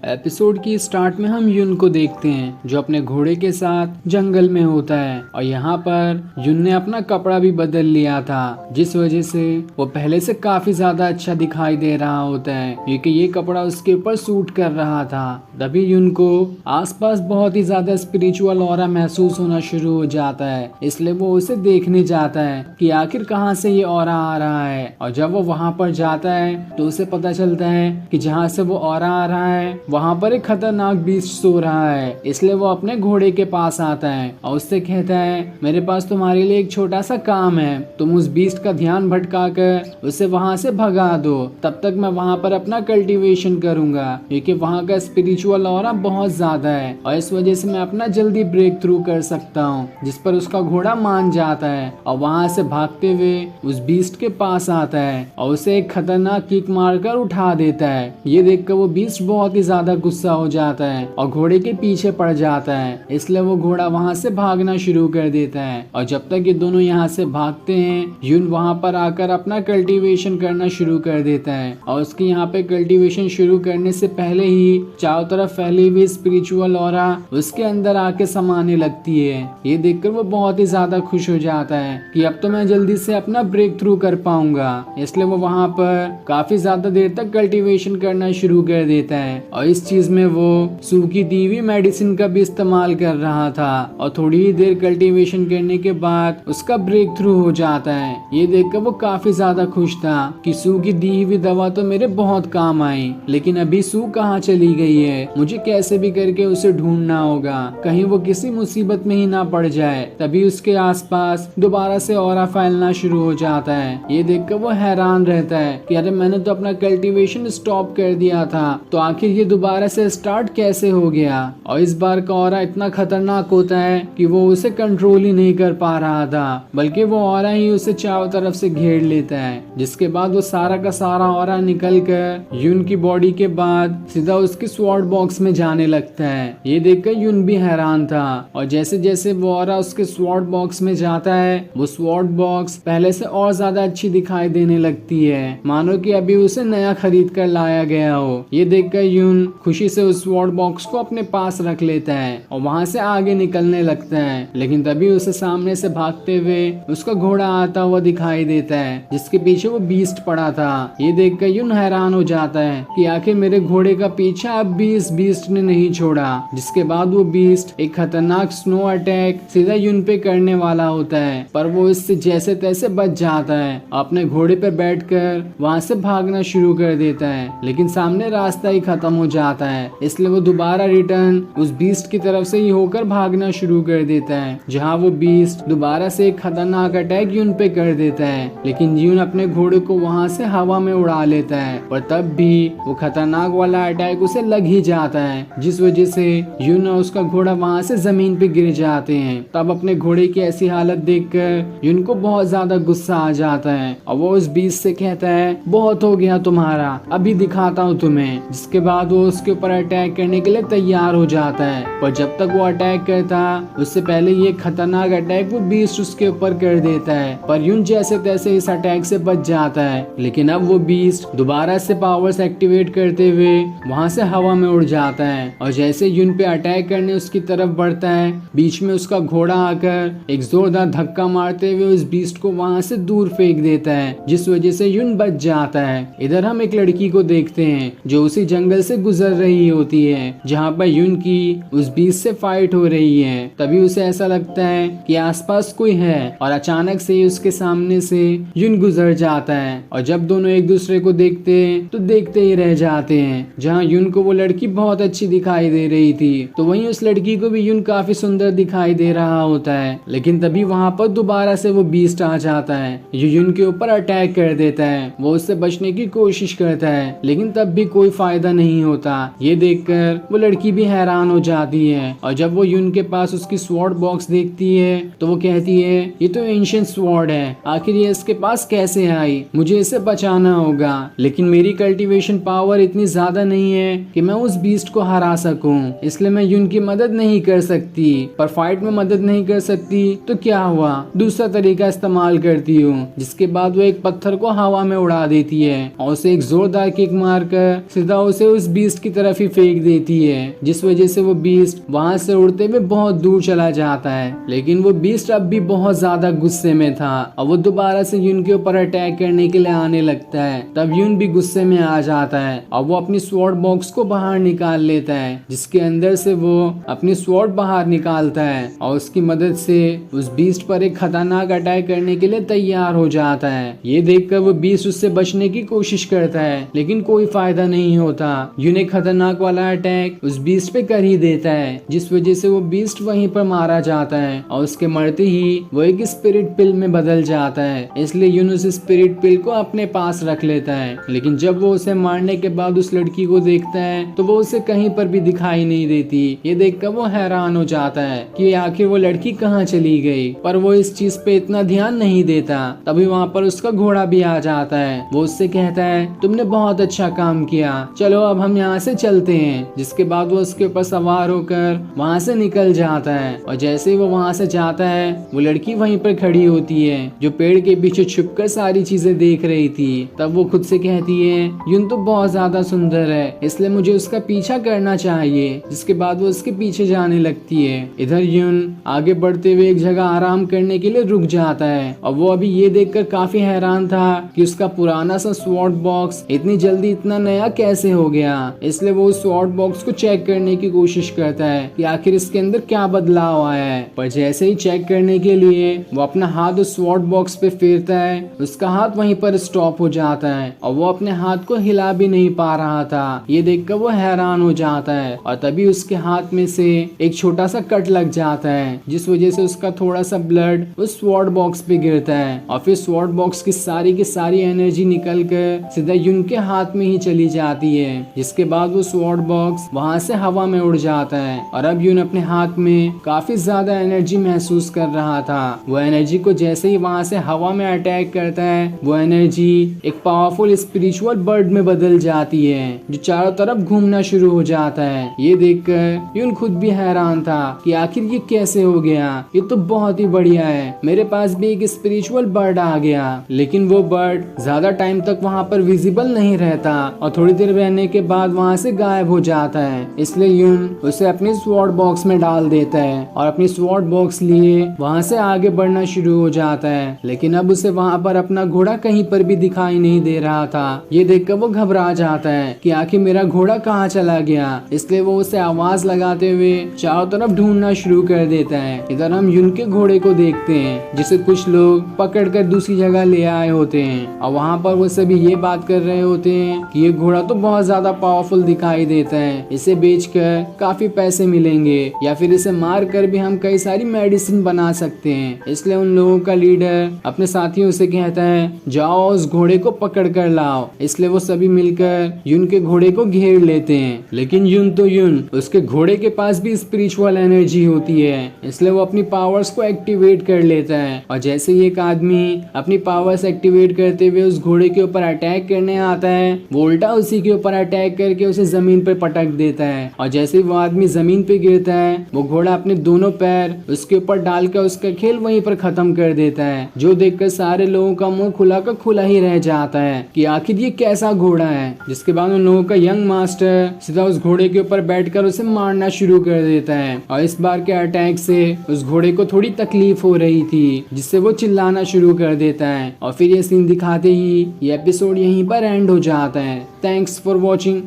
Episode की start में हम युन को देखते हैं जो अपने घोड़े के साथ जंगल में होता है और यहाँ पर युन ने अपना कपड़ा भी बदल लिया था जिस वजह से वो पहले से काफी ज्यादा अच्छा दिखाई दे रहा होता है क्योंकि ये कपड़ा उसके ऊपर सूट कर रहा था। तभी युन को आसपास बहुत ही ज्यादा स्पिरिचुअल ऑरा महसूस होना शुरू हो जाता है, इसलिए वो उसे देखने जाता है कि आखिर कहाँ से ये ऑरा आ रहा है। और जब वो वहाँ पर जाता है तो उसे पता चलता है कि जहाँ से वो ऑरा आ रहा है वहाँ पर एक खतरनाक बीस्ट सो रहा है, इसलिए वो अपने घोड़े के पास आता है और उससे कहता है मेरे पास तुम्हारे लिए एक छोटा सा काम है, तुम उस बीस्ट का ध्यान भटका कर उसे वहाँ से भगा दो, तब तक मैं वहाँ पर अपना कल्टीवेशन करूंगा क्योंकि वहाँ का स्पिरिचुअल ऑरा बहुत ज्यादा है और इस वजह से मैं अपना जल्दी ब्रेक थ्रू कर सकता हूँ। जिस पर उसका घोड़ा मान जाता है और वहाँ से भागते हुए उस बीस्ट के पास आता है और उसे एक खतरनाक किक मारकर उठा देता है। ये देखकर वो बीस्ट बहुत ही ज्यादा गुस्सा हो जाता है और घोड़े के पीछे पड़ जाता है, इसलिए वो घोड़ा वहाँ से भागना शुरू कर देता है। और जब तक ये दोनों यहाँ से भागते हैं युन वहाँ पर आकर अपना कल्टीवेशन करना शुरू कर देता है और उसके यहाँ पे कल्टीवेशन शुरू करने से पहले ही चारों तरफ फैली हुई स्पिरिचुअल ऑरा उसके अंदर आके समाने लगती है। ये देखकर वो बहुत ही ज्यादा खुश हो जाता है कि अब तो मैं जल्दी से अपना ब्रेक थ्रू कर पाऊंगा, इसलिए वो वहाँ पर काफी ज्यादा देर तक कल्टीवेशन करना शुरू कर देता है। और इस चीज में वो सूखी दी हुई मेडिसिन का भी इस्तेमाल कर रहा था और थोड़ी ही देर कल्टीवेशन करने के बाद उसका ब्रेक थ्रू हो जाता है। ये देखकर वो काफी ज्यादा खुश था कि सू की दी हुई दवा तो मेरे बहुत काम आई, लेकिन अभी सू कहाँ चली गई है, मुझे कैसे भी करके उसे ढूंढना होगा, कहीं वो किसी मुसीबत में ही ना पड़ जाए। तभी उसके आसपास दोबारा से ऑरा फैलना शुरू हो जाता है। ये देखकर वो हैरान रहता है कि अरे मैंने तो अपना कल्टीवेशन स्टॉप कर दिया था, तो आखिर ये दोबारा से स्टार्ट कैसे हो गया। और इस बार का ऑरा इतना खतरनाक होता है कि वो उसे कंट्रोल ही नहीं कर पा रहा था, बल्कि वो ऑरा ही उसे चारों तरफ से घेर लेता है। जिसके बाद वो सारा का सारा ऑरा निकल कर युन की बॉडी के बाद सीधा उसके स्वॉर्ड बॉक्स में जाने लगता है। ये देखकर युन भी हैरान था और जैसे जैसे वो ऑरा उसके स्वॉर्ड बॉक्स में जाता है वो स्वॉर्ड बॉक्स पहले से और ज्यादा अच्छी दिखाई देने लगती है, मानो कि अभी उसे नया खरीद कर लाया गया हो। ये देखकर युन खुशी से उस स्वॉर्ड बॉक्स को अपने पास रख लेता है और वहाँ से आगे निकलने लगता है, लेकिन तभी उसे सामने से भागते हुए उसका घोड़ा आता हुआ दिखाई देता है जिसके पीछे वो बीस्ट पड़ा था। ये देखकर युन हैरान हो जाता है कि आखिर मेरे घोड़े का पीछा अब भी इस बीस्ट ने नहीं छोड़ा। जिसके बाद वो बीस्ट एक खतरनाक स्नो अटैक सीधा युन पे करने वाला होता है, पर वो इससे जैसे तैसे बच जाता है, अपने घोड़े पर बैठकर वहाँ से भागना शुरू कर देता है, लेकिन सामने रास्ता ही खत्म हो जाता है, इसलिए वो दोबारा रिटर्न उस बीस्ट की तरफ से ही होकर भागना शुरू कर देता है, जहाँ वो बीस्ट दोबारा से एक खतरनाक अटैक युन पे कर देता है। लेकिन युन अपने घोड़े को वहाँ से हवा में उड़ा लेता है, पर तब भी वो खतरनाक वाला अटैक उसे लग ही जाता है, जिस वजह से युन और उसका घोड़ा वहाँ से जमीन पे गिर जाते हैं। तब अपने घोड़े की ऐसी हालत देखकर युन को बहुत ज्यादा गुस्सा आ जाता है और वो उस बीस्ट से कहता है बहुत हो गया तुम्हारा, अभी दिखाता हूँ तुम्हें। जिसके बाद वो उसके ऊपर अटैक करने के लिए तैयार हो जाता है, पर जब तक वो अटैक करता उससे पहले ये खतरनाक अटैक वो बीस्ट उसके ऊपर कर देता है, पर युन जैसे तैसे इस अटैक से बच जाता है। लेकिन अब वो बीस्ट दोबारा से पावर्स एक्टिवेट करते हुए वहाँ से हवा में उड़ जाता है और जैसे युन पे अटैक करने उसकी तरफ बढ़ता है, बीच में उसका घोड़ा आकर एक जोरदार धक्का मारते हुए उस बीस्ट को वहाँ से दूर फेंक देता है, जिस वजह से युन बच जाता है। इधर हम एक लड़की को देखते हैं जो उसी जंगल से गुजर रही होती है जहाँ पर युन की उस बीस्ट से फाइट हो रही है। तभी उसे ऐसा लगता है कि आसपास कोई है और अचानक से उसके सामने से युन गुजर जाता है और जब दोनों एक दूसरे को देखते हैं तो देखते ही रह जाते हैं। जहाँ युन को वो लड़की बहुत अच्छी दिखाई दे रही थी तो वहीं उस लड़की को भी युन काफी सुंदर दिखाई दे रहा होता है, लेकिन तभी वहाँ पर दोबारा से वो बीस्ट आ जाता है जो युन के ऊपर अटैक कर देता है। वो उससे बचने की कोशिश करता है लेकिन तब भी कोई फायदा नहीं होता। ये देखकर वो लड़की भी हैरान हो जाती है और जब वो युन के पास उसकी स्वॉर्ड बॉक्स देखती है तो वो कहती है ये तो एंशिएंट स्वॉर्ड है, आखिर ये इसके पास कैसे आई, मुझे इसे बचाना होगा, लेकिन मेरी कल्टीवेशन पावर इतनी ज्यादा नहीं है कि मैं उस बीस्ट को हरा सकूं, इसलिए मैं युन की मदद नहीं कर सकती। पर फाइट में मदद नहीं कर सकती तो क्या हुआ, दूसरा तरीका इस्तेमाल करती हूँ। जिसके बाद वो एक पत्थर को हवा में उड़ा देती है और उसे एक जोरदार किक मारकर सीधा उसे उस बीस्ट बीस्ट की तरफ ही फेंक देती है, जिस वजह से वो बीस्ट वहां से उड़ते हुए बहुत दूर चला जाता है। लेकिन वो बीस्ट अब भी बहुत ज्यादा गुस्से में था और वो दोबारा से यून के ऊपर अटैक करने के लिए आने लगता है। तब यून भी गुस्से में आ जाता है और वो अपनी स्वॉर्ड बॉक्स को बाहर निकाल लेता है, जिसके अंदर से वो अपनी स्वॉर्ड बाहर निकालता है और उसकी मदद से उस बीस्ट पर एक खतरनाक अटैक करने के लिए तैयार हो जाता है। ये देखकर वो बीस्ट उससे बचने की कोशिश करता है, लेकिन कोई फायदा नहीं होता। यून एक खतरनाक वाला अटैक उस बीस्ट पे कर ही देता है, जिस वजह से वो बीस्ट वहीं पर मारा जाता है और उसके मरते ही वो एक स्पिरिट पिल में बदल जाता है। इसलिए यून उस स्पिरिट पिल को अपने पास रख लेता है। लेकिन जब वो उसे मारने के बाद उस लड़की को देखता है तो वो उसे कहीं पर भी दिखाई नहीं देती। ये देखकर वो हैरान हो जाता है कि आखिर वो लड़की कहाँ चली गई, पर वो इस चीज पे इतना ध्यान नहीं देता। तभी वहाँ पर उसका घोड़ा भी आ जाता है। वो उससे कहता है तुमने बहुत अच्छा काम किया, चलो अब हम यहाँ से चलते हैं। जिसके बाद वो उसके ऊपर सवार होकर वहाँ से निकल जाता है और जैसे ही वो वहाँ से जाता है वो लड़की वहीं पर खड़ी होती है, जो पेड़ के पीछे छुपकर सारी चीजें देख रही थी। तब वो खुद से कहती है यून तो बहुत ज्यादा सुंदर है, इसलिए मुझे उसका पीछा करना चाहिए। जिसके बाद वो उसके पीछे जाने लगती है। इधर यून आगे बढ़ते हुए एक जगह आराम करने के लिए रुक जाता है और वो अभी ये देखकर काफी हैरान था कि उसका पुराना सा स्वॉर्ड बॉक्स इतनी जल्दी इतना नया कैसे हो गया। इसलिए वो उस स्वॉर्ड बॉक्स को चेक करने की कोशिश करता है कि आखिर इसके अंदर क्या बदलाव आया है। पर जैसे ही चेक करने के लिए वो अपना हाथ उस स्वॉर्ड बॉक्स पे फेरता है, उसका हाथ वहीं पर स्टॉप हो जाता है और वो अपने हाथ को हिला भी नहीं पा रहा था। ये देखकर वो हैरान हो जाता है और तभी उसके हाथ में से एक छोटा सा कट लग जाता है, जिस वजह से उसका थोड़ा सा ब्लड उस स्वॉर्ड बॉक्स पे गिरता है और फिर स्वॉर्ड बॉक्स की सारी एनर्जी निकल कर सीधा यून के हाथ में ही चली जाती है। जिसके बाद वो स्वॉर्ड बॉक्स वहां से हवा में उड़ जाता है और अब यून अपने हाथ में काफी ज्यादा एनर्जी महसूस कर रहा था। वो एनर्जी को जैसे ही वहां से हवा में अटैक करता है, वो एनर्जी एक पावरफुल स्पिरिचुअल बर्ड में बदल जाती है, जो चारों तरफ घूमना शुरू हो जाता है। ये देखकर यून खुद भी हैरान था कि आखिर ये कैसे हो गया। ये तो बहुत ही बढ़िया है, मेरे पास भी एक स्पिरिचुअल बर्ड आ गया। लेकिन वो बर्ड ज्यादा टाइम तक वहाँ पर विजिबल नहीं रहता और थोड़ी देर रहने के बाद वहाँ से गायब हो जाता है। इसलिए यून उसे अपनी स्वॉर्ड बॉक्स में डाल देता है और अपनी स्वॉर्ड बॉक्स लिए वहाँ से आगे बढ़ना शुरू हो जाता है। लेकिन अब उसे वहाँ पर अपना घोड़ा कहीं पर भी दिखाई नहीं दे रहा था। ये देखकर वो घबरा जाता है कि आखिर मेरा घोड़ा कहाँ चला गया। इसलिए वो उसे आवाज लगाते हुए चारों तरफ ढूंढना शुरू कर देता है। इधर हम यून के घोड़े को देखते हैं, जिसे कुछ लोग पकड़कर दूसरी जगह ले आए होते हैं और वहाँ पर वो सभी ये बात कर रहे होते हैं कि ये घोड़ा तो बहुत ज्यादा पावरफुल दिखाई देता है, इसे बेचकर काफी पैसे मिलेंगे या फिर इसे मार कर भी हम कई सारी मेडिसिन बना सकते हैं। इसलिए उन लोगों का लीडर अपने साथियों से कहता है जाओ उस घोड़े को पकड़ कर लाओ। इसलिए वो सभी मिलकर यून के घोड़े को घेर लेते हैं। लेकिन यून उसके घोड़े के पास भी स्पिरिचुअल एनर्जी होती है, इसलिए वो अपनी पावर्स को एक्टिवेट कर लेता है और जैसे ही एक आदमी अपनी पावर्स एक्टिवेट करते हुए उस घोड़े के ऊपर अटैक करने आता है, वो उल्टा उसी के ऊपर अटैक करके उसे जमीन पर पटक देता है और जैसे ही वो आदमी जमीन पे गिरता है, वो घोड़ा अपने दोनों पैर उसके ऊपर डालकर उसका खेल वहीं पर खत्म कर देता है, जो देखकर सारे लोगों का मुंह खुला का खुला ही रह जाता है कि आखिर ये कैसा घोड़ा है। जिसके बाद उन लोगों का यंग मास्टर सीधा उस घोड़े के ऊपर बैठकर उसे मारना शुरू कर देता है और इस बार के अटैक से उस घोड़े को थोड़ी तकलीफ हो रही थी, जिससे वो चिल्लाना शुरू कर देता है और फिर ये सीन दिखाते ही ये एपिसोड यहीं पर एंड हो जाता है। Thanks for watching.